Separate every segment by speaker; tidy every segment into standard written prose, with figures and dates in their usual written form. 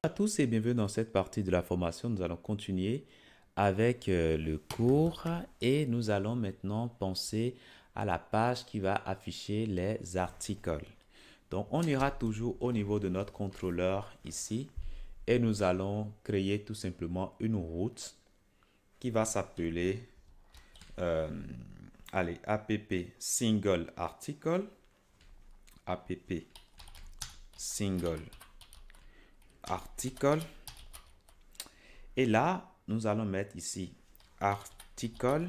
Speaker 1: Bonjour à tous et bienvenue dans cette partie de la formation. Nous allons continuer avec le cours et nous allons maintenant penser à la page qui va afficher les articles. Donc, on ira toujours au niveau de notre contrôleur ici et nous allons créer tout simplement une route qui va s'appeler app single article, app single article. Et là, nous allons mettre ici article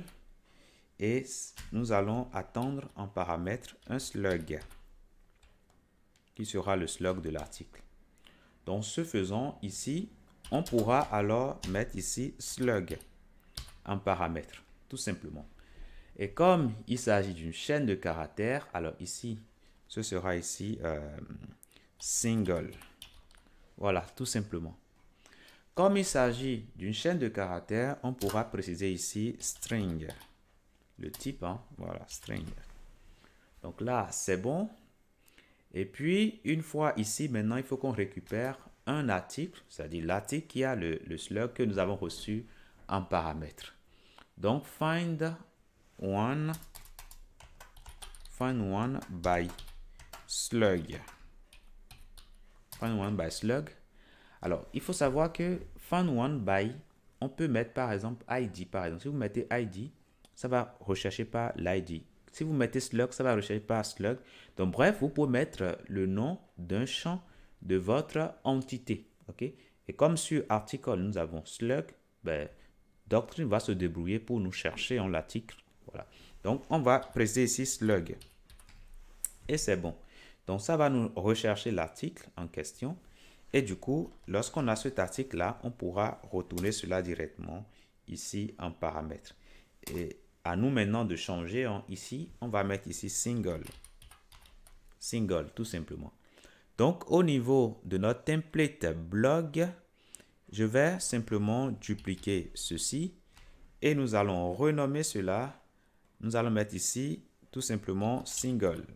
Speaker 1: et nous allons attendre en paramètre un slug qui sera le slug de l'article. Donc, ce faisant, ici, on pourra alors mettre ici slug en paramètre, tout simplement. Et comme il s'agit d'une chaîne de caractères, alors ici, ce sera ici single. Voilà, tout simplement. Comme il s'agit d'une chaîne de caractères, on pourra préciser ici string. Le type, voilà, string. Donc là, c'est bon. Et puis, une fois ici, maintenant, il faut qu'on récupère un article, c'est-à-dire l'article qui a le slug que nous avons reçu en paramètre. Donc, find one by slug. Find one by slug. Alors, il faut savoir que find one by, on peut mettre par exemple ID. Par exemple, si vous mettez ID, ça va rechercher par l'ID. Si vous mettez slug, ça va rechercher par slug. Donc, bref, vous pouvez mettre le nom d'un champ de votre entité. OK? Et comme sur article, nous avons slug, ben, Doctrine va se débrouiller pour nous chercher en l'article. Voilà. Donc, on va préciser ici slug. Et c'est bon. Donc, ça va nous rechercher l'article en question. Et du coup, lorsqu'on a cet article-là, on pourra retourner cela directement ici en paramètre. Et à nous maintenant de changer ici, on va mettre ici single. Single, tout simplement. Donc, au niveau de notre template blog, je vais simplement dupliquer ceci et nous allons renommer cela. Nous allons mettre ici tout simplement single.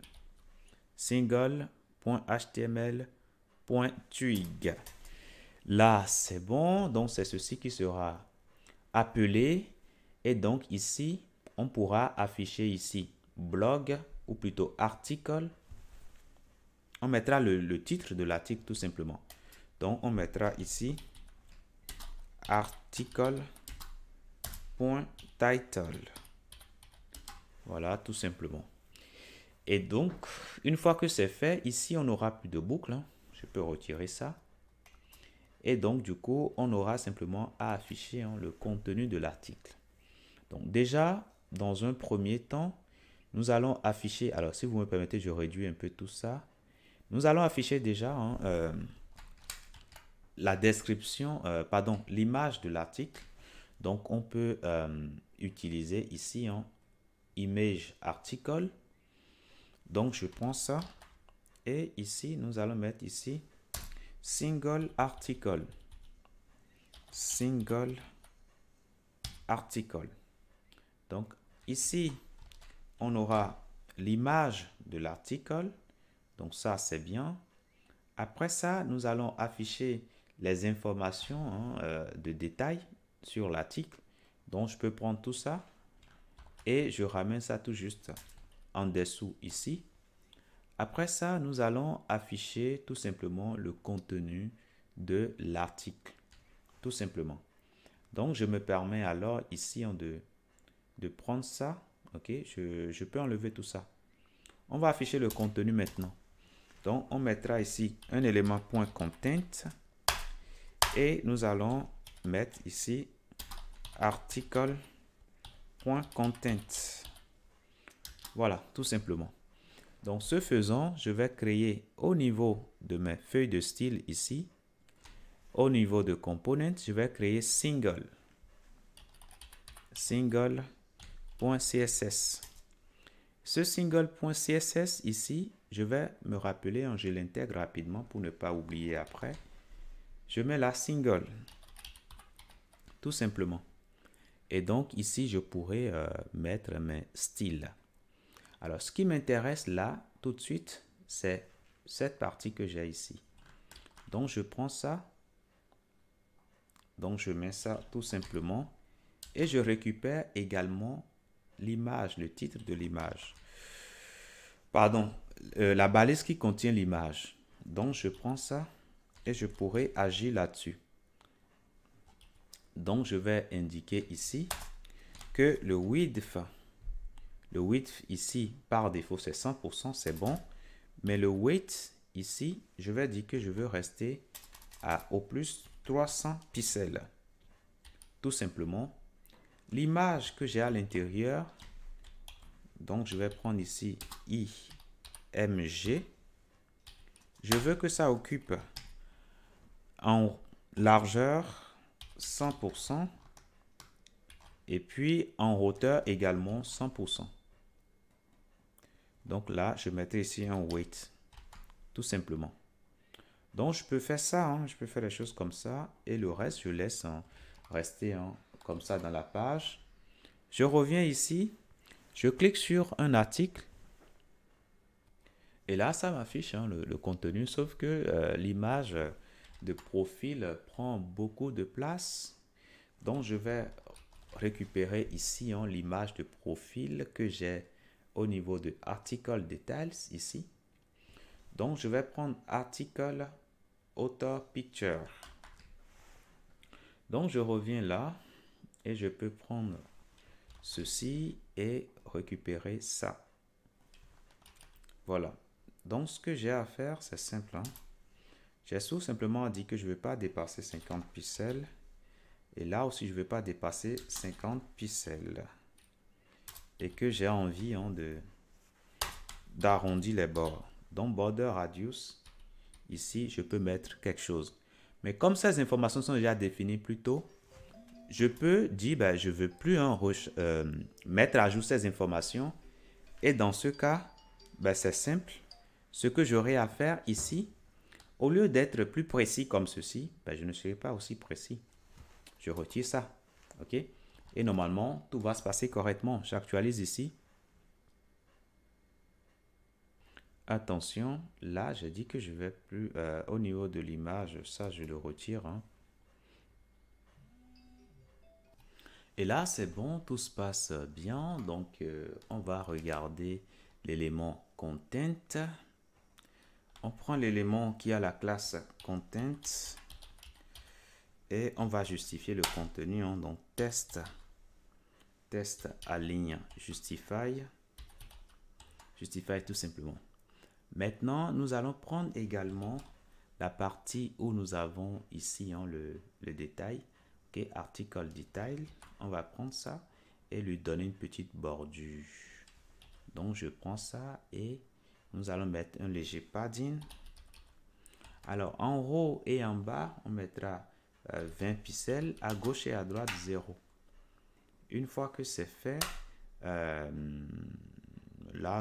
Speaker 1: Single.html.twig. Là, c'est bon. Donc, c'est ceci qui sera appelé. Et donc, ici, on pourra afficher ici blog ou plutôt article. On mettra le titre de l'article tout simplement. Donc, on mettra ici article.title. Voilà, tout simplement. Et donc, une fois que c'est fait, ici, on n'aura plus de boucle. Je peux retirer ça. Et donc, du coup, on aura simplement à afficher le contenu de l'article. Donc, déjà, dans un premier temps, nous allons afficher, alors si vous me permettez, je réduis un peu tout ça. Nous allons afficher déjà la description, pardon, l'image de l'article. Donc, on peut utiliser ici image article. Donc, je prends ça et ici, nous allons mettre ici single article. Single article. Donc, ici, on aura l'image de l'article. Donc, ça, c'est bien. Après ça, nous allons afficher les informations de détail sur l'article. Donc, je peux prendre tout ça et je ramène ça tout juste en dessous ici. Après ça, nous allons afficher tout simplement le contenu de l'article. Tout simplement. Donc, je me permets alors ici de prendre ça. OK, je peux enlever tout ça. On va afficher le contenu maintenant. Donc, on mettra ici un élément .content et nous allons mettre ici article.content. Voilà, tout simplement. Donc, ce faisant, je vais créer au niveau de mes feuilles de style ici, au niveau de component, je vais créer single.css. Ce single.css ici, je vais me rappeler, je l'intègre rapidement pour ne pas oublier après. Je mets la single, tout simplement. Et donc ici, je pourrais mettre mes styles. Alors, ce qui m'intéresse là, tout de suite, c'est cette partie que j'ai ici. Donc, je prends ça Donc, je mets ça tout simplement. Et je récupère également l'image, le titre de l'image. Pardon, la balise qui contient l'image. Donc, je prends ça et je pourrais agir là-dessus. Donc, je vais indiquer ici que le width ici, par défaut, c'est 100%, c'est bon. Mais le weight ici, je vais dire que je veux rester à au plus 300 pixels. Tout simplement. L'image que j'ai à l'intérieur, donc je vais prendre ici IMG. Je veux que ça occupe en largeur 100% et puis en hauteur également 100%. Donc là, je mettrai ici un weight, tout simplement. Donc je peux faire ça, hein, je peux faire les choses comme ça et le reste, je laisse rester comme ça dans la page. Je reviens ici, je clique sur un article et là, ça m'affiche le contenu, sauf que l'image de profil prend beaucoup de place. Donc, je vais récupérer ici l'image de profil que j'ai au niveau de Article Details ici. Donc, je vais prendre Article Author Picture. Donc, je reviens là et je peux prendre ceci et récupérer ça. Voilà. Donc, ce que j'ai à faire, c'est simple. J'ai tout simplement dit que je ne vais pas dépasser 50 pixels. Et là aussi, je ne vais pas dépasser 50 pixels. Et que j'ai envie d'arrondir les bords. Donc, border radius, ici, je peux mettre quelque chose. Mais comme ces informations sont déjà définies plus tôt, je peux dire, ben, je ne veux plus mettre à jour ces informations. Et dans ce cas, ben, c'est simple. Ce que j'aurai à faire ici, au lieu d'être plus précis comme ceci, ben, je ne serai pas aussi précis. Je retire ça. OK? Et normalement, tout va se passer correctement. J'actualise ici. Attention, là, j'ai dit que je vais plus au niveau de l'image. Ça, je le retire. Hein. Et là, c'est bon, tout se passe bien. Donc, on va regarder l'élément content. On prend l'élément qui a la classe content et on va justifier le contenu. Hein. Donc, test align justify tout simplement. Maintenant, nous allons prendre également la partie où nous avons ici le détail. OK, article detail. On va prendre ça et lui donner une petite bordure. Donc, je prends ça et nous allons mettre un léger padding. Alors, en haut et en bas, on mettra 20 pixels. À gauche et à droite, 0. Une fois que c'est fait, là,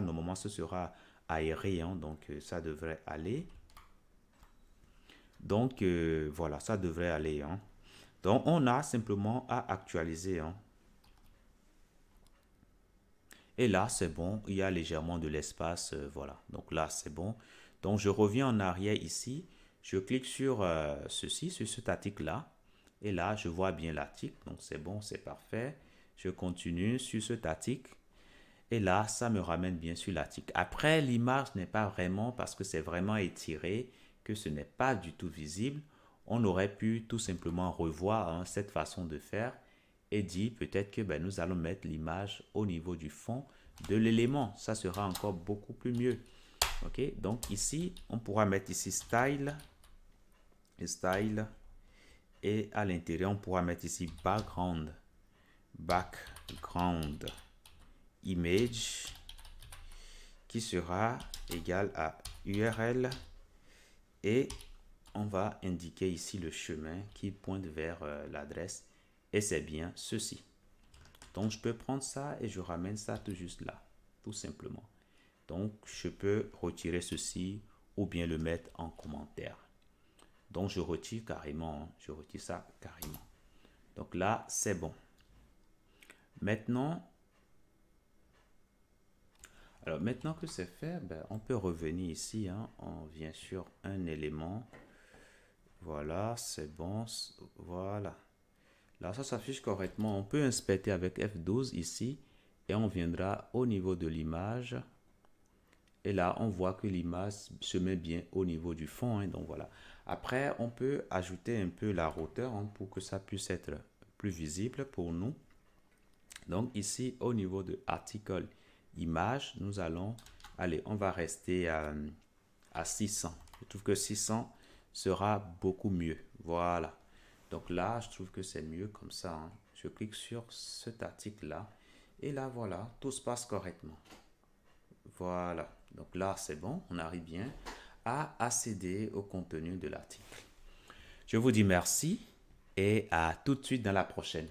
Speaker 1: normalement, ce sera aéré. Hein, donc, ça devrait aller. Donc, voilà, ça devrait aller. Hein. Donc, on a simplement à actualiser. Hein. Et là, c'est bon. Il y a légèrement de l'espace. Voilà. Donc là, c'est bon. Donc, je reviens en arrière ici. Je clique sur ceci, sur cet article-là. Et là, je vois bien l'article. Donc, c'est bon, c'est parfait. Je continue sur cet article. Et là, ça me ramène bien sur l'article. Après, l'image n'est pas vraiment, parce que c'est vraiment étiré, que ce n'est pas du tout visible. On aurait pu tout simplement revoir hein, cette façon de faire et dire peut-être que ben, nous allons mettre l'image au niveau du fond de l'élément. Ça sera encore beaucoup plus mieux. OK? Donc ici, on pourra mettre ici style. Et à l'intérieur, on pourra mettre ici background image qui sera égal à URL et on va indiquer ici le chemin qui pointe vers l'adresse et c'est bien ceci. Donc je peux prendre ça et je ramène ça tout juste là, tout simplement. Donc je peux retirer ceci ou bien le mettre en commentaire. Donc je retire carrément, je retire ça carrément. Donc là c'est bon. Maintenant, alors maintenant que c'est fait, ben, on peut revenir ici. Hein, on vient sur un élément. Voilà, c'est bon. Voilà. Là, ça s'affiche correctement. On peut inspecter avec F12 ici et on viendra au niveau de l'image. Et là, on voit que l'image se met bien au niveau du fond, hein. Donc voilà. Après, on peut ajouter un peu la hauteur, hein, pour que ça puisse être plus visible pour nous. Donc ici, au niveau de article image, nous allons, allez, on va rester à 600. Je trouve que 600 sera beaucoup mieux. Voilà. Donc là, je trouve que c'est mieux comme ça, hein. Je clique sur cet article-là. Et là, voilà, tout se passe correctement. Voilà. Donc là, c'est bon. On arrive bien à accéder au contenu de l'article. Je vous dis merci et à tout de suite dans la prochaine.